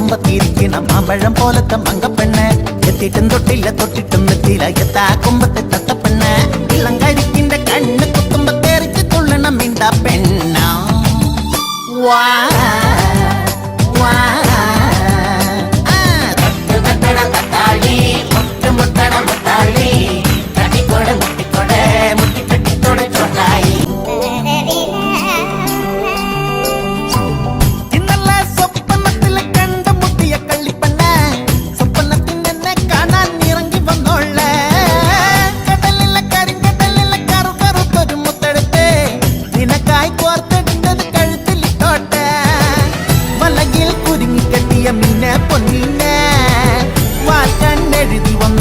കുമ്പത്തിരിക്കണ മാമ്പഴം പോലത്തെ മങ്കപ്പെണ്ണ് എത്തിയിട്ടും തൊട്ടില്ല തൊട്ടിട്ടും എത്തിയില്ല എത്താ കുമ്പത്തെ തത്തപ്പെണ്ണ് ഇളങ്കരിക്കിന്റെ കണ്ണ് കുത്തുമ്പോ തെറിച്ച് തുള്ളണം മിണ്ട പെണ്ണ വാ വാ തട്ടാളി മുട്ട മുട്ടണ മുട്ടാളി തട്ടിക്കൊട മുട്ടിക്കൊട മുട്ടിക്കെട്ടിത്തോടെ ചൊല്ലായി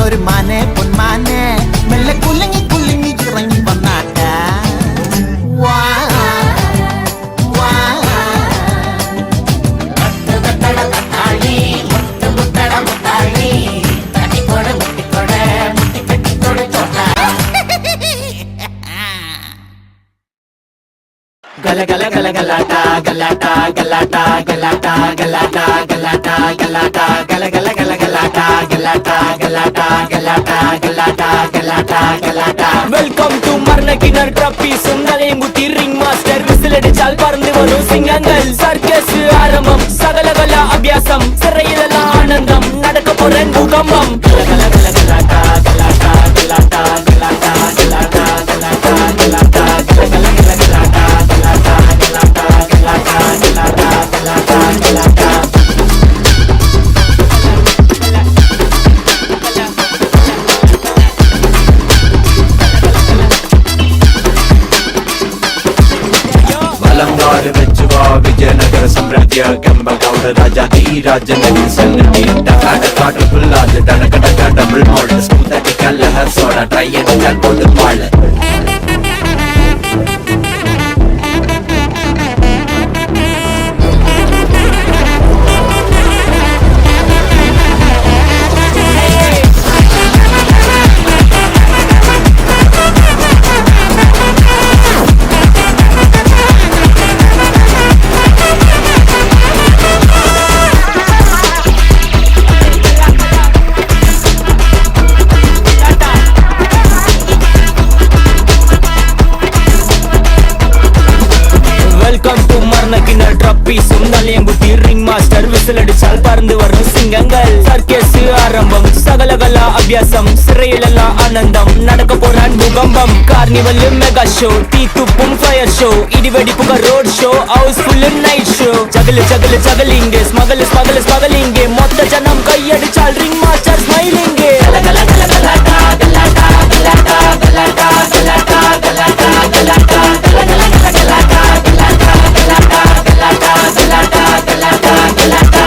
ഒരു മാനെ പൊന്മാനെ മെല്ലെ കുലുങ്ങി കുലുങ്ങി ഇറങ്ങി വന്നാട്ട വാ വാ തട്ടാളി മുട്ട മുട്ടട മുട്ടാളി തട്ടിക്കൊട മുട്ടിക്കൊട മുട്ടിക്കെട്ടിത്തോടെ ഗല ഗല ഗല ഗലാട്ട ഗലാട്ട ഗലാട്ട ഗലാട്ട ഗലാട്ട ഗലാട്ട ഗലാട്ട ഗല ഗല ഗല ഗലാട്ട ഗലാട്ട ഗലാട്ട ഗലാട്ട ഗലാട്ട ഗലാട്ട ഗലാട്ട വെൽക്കം ടു മർണകിണർ ട്രപ്പീസ് ഉന്നലയും കുത്തി റിംഗ് മാസ്റ്റർ വിസിലടിച്ചാൽ പറന്നു വരും സിംഗങ്ങൾ സർക്കസ് ആരംഭം സകലകല അഭ്യാസം സിറയിലുള്ള ആനന്ദം നടക്കപ്പോറൻ ഭൂകമ്പം ഗല ഗല ഗലാട്ട ഗലാട്ട ഗലാട്ട ഗലാട്ട ഗലാട്ട ഗലാട്ട ഗലാട്ട ഗല ഗല ഗല ഗലാട്ട ഗലാട്ട ഗലാട്ട ഗലാട്ട ഗലാട്ട ഗലാട്ട ഗലാട്ട विजयनगर साम्राज्य केंबगौड़ राजा दी राजनगरी सन्नति डका डका डबल लाल डका डका डबल मॉडल स्मूथ टिकल है सोडा ट्राई एंड चल बोल माल விசிலடிச்சால் பறந்து வரும் சிங்கங்கள் சர்க்கஸ் ஆரம்பம் சகலகல அபியாசம் சிறையிலல்ல ஆனந்தம் நடக்க போறான் பூகம்பம் கார்னிவல் மெகா ஷோ தீ துப்பும் ஃபயர் ஷோ இடிவெடிப்புக road show housefull night show ஜகலு ஜகலு ஜகலிங்கே ஸ்மகல் ஸ்மகல் ஸ்மகலிங்கே மொத்த ஜனம் கையடிச்சால் ரிங் மாஸ்டர் ஸ்மைலிங்கே கலகல கலகலாட்டா கலாட்டா கலாட்டா கலாட்டா கலாட்டா கலாட்டா கலாட்டா கலகல கலகலாட்டா கலாட்டா கலாட்டா கலாட்டா கலாட்டா கலாட்டா கலாட்டா